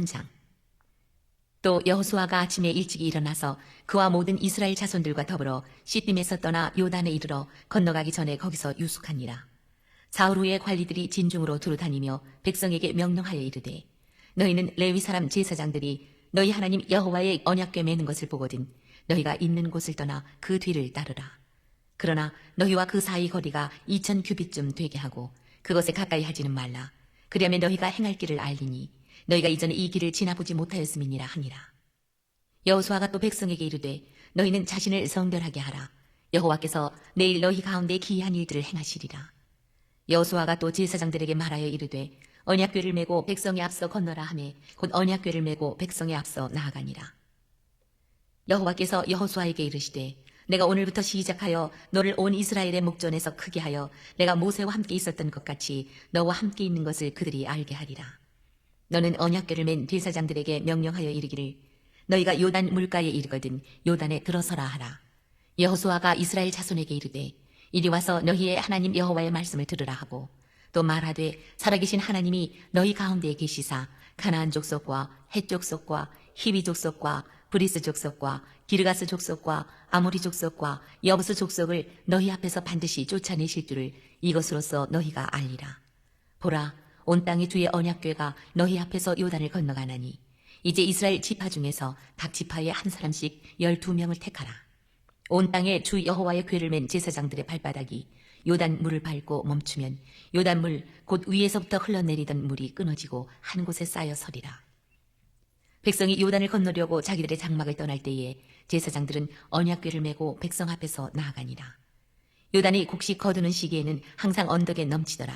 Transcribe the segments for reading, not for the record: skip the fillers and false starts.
3장. 또 여호수아가 아침에 일찍 일어나서 그와 모든 이스라엘 자손들과 더불어 시딤에서 떠나 요단에 이르러 건너가기 전에 거기서 유숙하니라. 사흘 후에 관리들이 진중으로 두루 다니며 백성에게 명령하여 이르되, 너희는 레위 사람 제사장들이 너희 하나님 여호와의 언약궤 매는 것을 보거든 너희가 있는 곳을 떠나 그 뒤를 따르라. 그러나 너희와 그 사이 거리가 2000 규빗쯤 되게 하고 그것에 가까이 하지는 말라. 그리하면 너희가 행할 길을 알리니 너희가 이전에 이 길을 지나보지 못하였음이니라 하니라. 여호수아가 또 백성에게 이르되, 너희는 자신을 성결하게 하라. 여호와께서 내일 너희 가운데 기이한 일들을 행하시리라. 여호수아가 또 제사장들에게 말하여 이르되, 언약궤를 메고 백성의 앞서 건너라 하매 곧 언약궤를 메고 백성의 앞서 나아가니라. 여호와께서 여호수아에게 이르시되, 내가 오늘부터 시작하여 너를 온 이스라엘의 목전에서 크게 하여 내가 모세와 함께 있었던 것 같이 너와 함께 있는 것을 그들이 알게 하리라. 너는 언약궤를 맨 제사장들에게 명령하여 이르기를, 너희가 요단 물가에 이르거든 요단에 들어서라 하라. 여호수아가 이스라엘 자손에게 이르되, 이리 와서 너희의 하나님 여호와의 말씀을 들으라 하고, 또 말하되, 살아계신 하나님이 너희 가운데에 계시사 가나안 족속과 헷 족속과 히비 족속과 브리스 족속과 기르가스 족속과 아모리 족속과 여부스 족속을 너희 앞에서 반드시 쫓아내실 줄을 이것으로써 너희가 알리라. 보라, 온 땅의 주의 언약궤가 너희 앞에서 요단을 건너가나니 이제 이스라엘 지파 중에서 각 지파에 한 사람씩 12명을 택하라. 온 땅에 주 여호와의 궤를 맨 제사장들의 발바닥이 요단 물을 밟고 멈추면 요단 물 곧 위에서부터 흘러내리던 물이 끊어지고 한 곳에 쌓여 서리라. 백성이 요단을 건너려고 자기들의 장막을 떠날 때에 제사장들은 언약궤를 메고 백성 앞에서 나아가니라. 요단이 곡식 거두는 시기에는 항상 언덕에 넘치더라.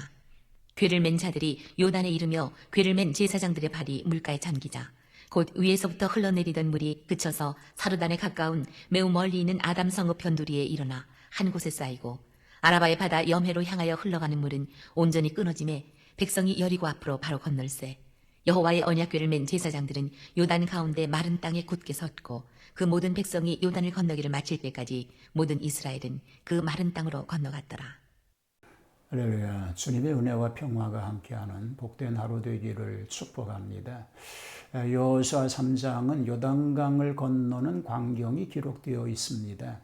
궤를 맨 자들이 요단에 이르며 궤를 맨 제사장들의 발이 물가에 잠기자 곧 위에서부터 흘러내리던 물이 그쳐서 사르단에 가까운 매우 멀리 있는 아담 성읍 변두리에 일어나 한 곳에 쌓이고, 아라바의 바다 염해로 향하여 흘러가는 물은 온전히 끊어짐에 백성이 여리고 앞으로 바로 건널세. 여호와의 언약궤를 맨 제사장들은 요단 가운데 마른 땅에 굳게 섰고, 그 모든 백성이 요단을 건너기를 마칠 때까지 모든 이스라엘은 그 마른 땅으로 건너갔더라. 할렐루야. 주님의 은혜와 평화가 함께하는 복된 하루 되기를 축복합니다. 여호수아 3장은 요단강을 건너는 광경이 기록되어 있습니다.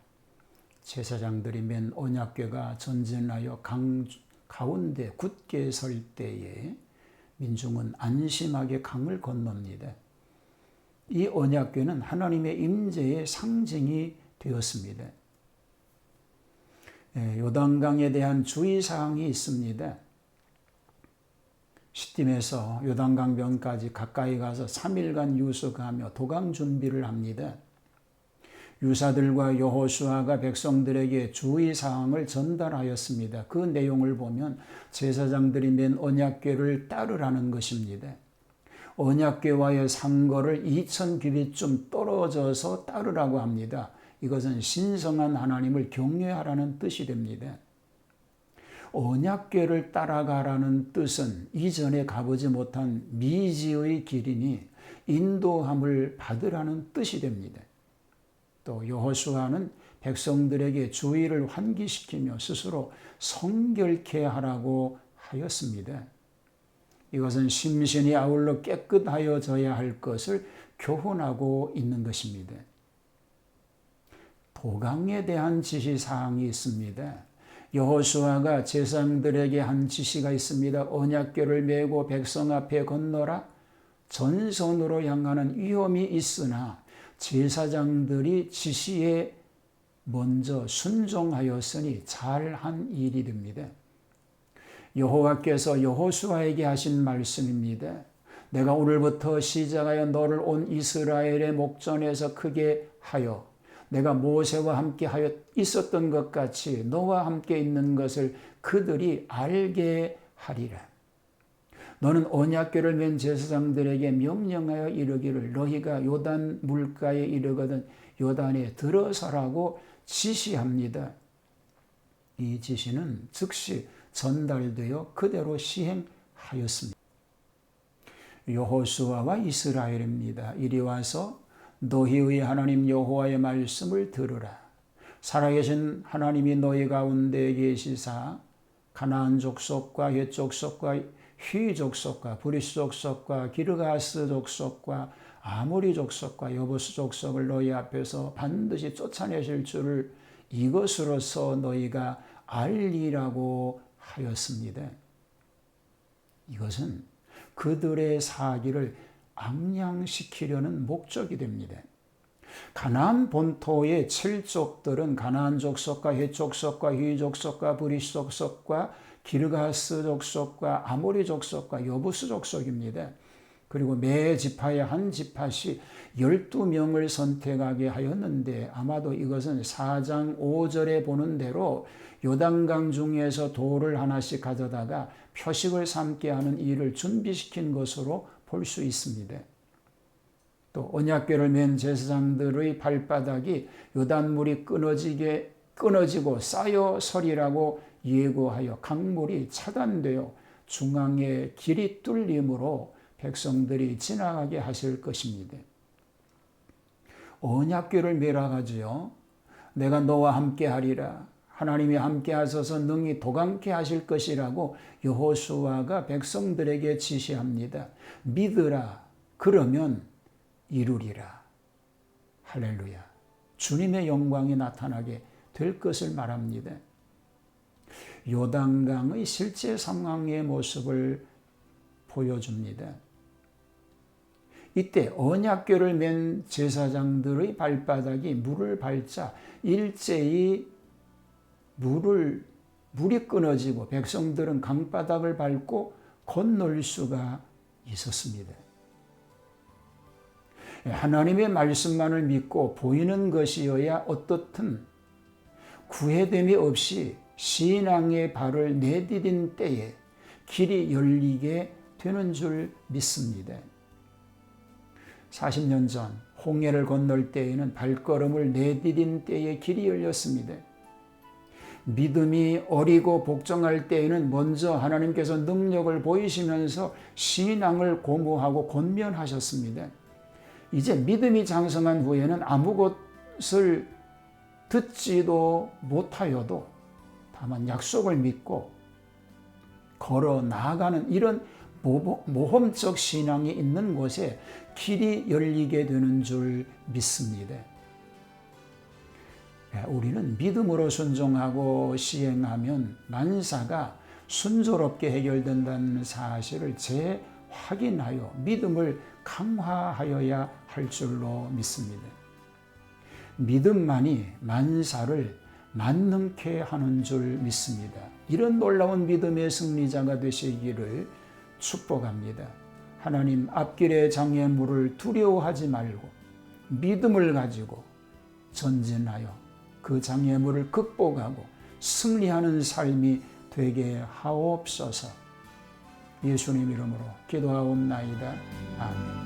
제사장들이 맨 언약궤가 전진하여 강 가운데 굳게 설 때에 민중은 안심하게 강을 건넙니다. 이 언약궤는 하나님의 임재의 상징이 되었습니다. 요단강에 대한 주의사항이 있습니다. 시딤에서 요단강변까지 가까이 가서 3일간 유숙하며 도강 준비를 합니다. 유사들과 여호수아가 백성들에게 주의사항을 전달하였습니다. 그 내용을 보면 제사장들이 맨 언약궤를 따르라는 것입니다. 언약궤와의 상거를 2000 규빗쯤 떨어져서 따르라고 합니다. 이것은 신성한 하나님을 경외하라는 뜻이 됩니다. 언약궤를 따라가라는 뜻은 이전에 가보지 못한 미지의 길이니 인도함을 받으라는 뜻이 됩니다. 또 여호수아는 백성들에게 주의를 환기시키며 스스로 성결케 하라고 하였습니다. 이것은 심신이 아울러 깨끗하여져야 할 것을 교훈하고 있는 것입니다. 도강에 대한 지시사항이 있습니다. 여호수아가 제사장들에게 한 지시가 있습니다. 언약궤를 메고 백성 앞에 건너라. 전선으로 향하는 위험이 있으나 제사장들이 지시에 먼저 순종하였으니 잘한 일이 됩니다. 여호와께서 여호수아에게 하신 말씀입니다. 내가 오늘부터 시작하여 너를 온 이스라엘의 목전에서 크게 하여 내가 모세와 함께 하여 있었던 것 같이 너와 함께 있는 것을 그들이 알게 하리라. 너는 언약궤를 맨 제사장들에게 명령하여 이르기를 너희가 요단 물가에 이르거든 요단에 들어서라고 지시합니다. 이 지시는 즉시 전달되어 그대로 시행하였습니다. 여호수아와 이스라엘입니다. 이리 와서 너희의 하나님 여호와의 말씀을 들으라. 살아계신 하나님이 너희 가운데 계시사 가나안 족속과 헷 족속과 휘 족속과 브리스 족속과 기르가스 족속과 아모리 족속과 여부스 족속을 너희 앞에서 반드시 쫓아내실 줄을 이것으로서 너희가 알리라고 하였습니다. 이것은 그들의 사기를 암양시키려는 목적이 됩니다. 가나안 본토의 7족들은 가나안 족속과 헷 족속과 휘 족속과 브리스 족속과 기르가스 족속과 아모리 족속과 여부스 족속입니다. 그리고 매 지파의 한 지파씩 12명을 선택하게 하였는데 아마도 이것은 4장 5절에 보는 대로 요단강 중에서 돌을 하나씩 가져다가 표식을 삼게 하는 일을 준비시킨 것으로 볼 수 있습니다. 또 언약궤를 맨 제사장들의 발바닥이 요단물이 끊어지고 쌓여 서리라고 예고하여 강물이 차단되어 중앙에 길이 뚫림으로 백성들이 지나가게 하실 것입니다. 언약궤를 매라가지요. 내가 너와 함께 하리라. 하나님이 함께 하셔서 능히 도강케 하실 것이라고 여호수아가 백성들에게 지시합니다. 믿으라. 그러면 이루리라. 할렐루야. 주님의 영광이 나타나게 될 것을 말합니다. 요단강의 실제 상황의 모습을 보여줍니다. 이때 언약궤를 맨 제사장들의 발바닥이 물을 밟자 일제히 물이 끊어지고 백성들은 강바닥을 밟고 건널 수가 있었습니다. 하나님의 말씀만을 믿고 보이는 것이어야 어떻든 구애됨이 없이 신앙의 발을 내디딘 때에 길이 열리게 되는 줄 믿습니다. 40년 전 홍해를 건널 때에는 발걸음을 내디딘 때에 길이 열렸습니다. 믿음이 어리고 복종할 때에는 먼저 하나님께서 능력을 보이시면서 신앙을 고무하고 권면하셨습니다. 이제 믿음이 장성한 후에는 아무것을 듣지도 못하여도 다만 약속을 믿고 걸어 나아가는 이런 모험적 신앙이 있는 곳에 길이 열리게 되는 줄 믿습니다. 우리는 믿음으로 순종하고 시행하면 만사가 순조롭게 해결된다는 사실을 재확인하여 믿음을 강화하여야 할 줄로 믿습니다. 믿음만이 만사를 만능케 하는 줄 믿습니다. 이런 놀라운 믿음의 승리자가 되시기를 축복합니다. 하나님 앞길의 장애물을 두려워하지 말고 믿음을 가지고 전진하여 그 장애물을 극복하고 승리하는 삶이 되게 하옵소서. 예수님 이름으로 기도하옵나이다. 아멘.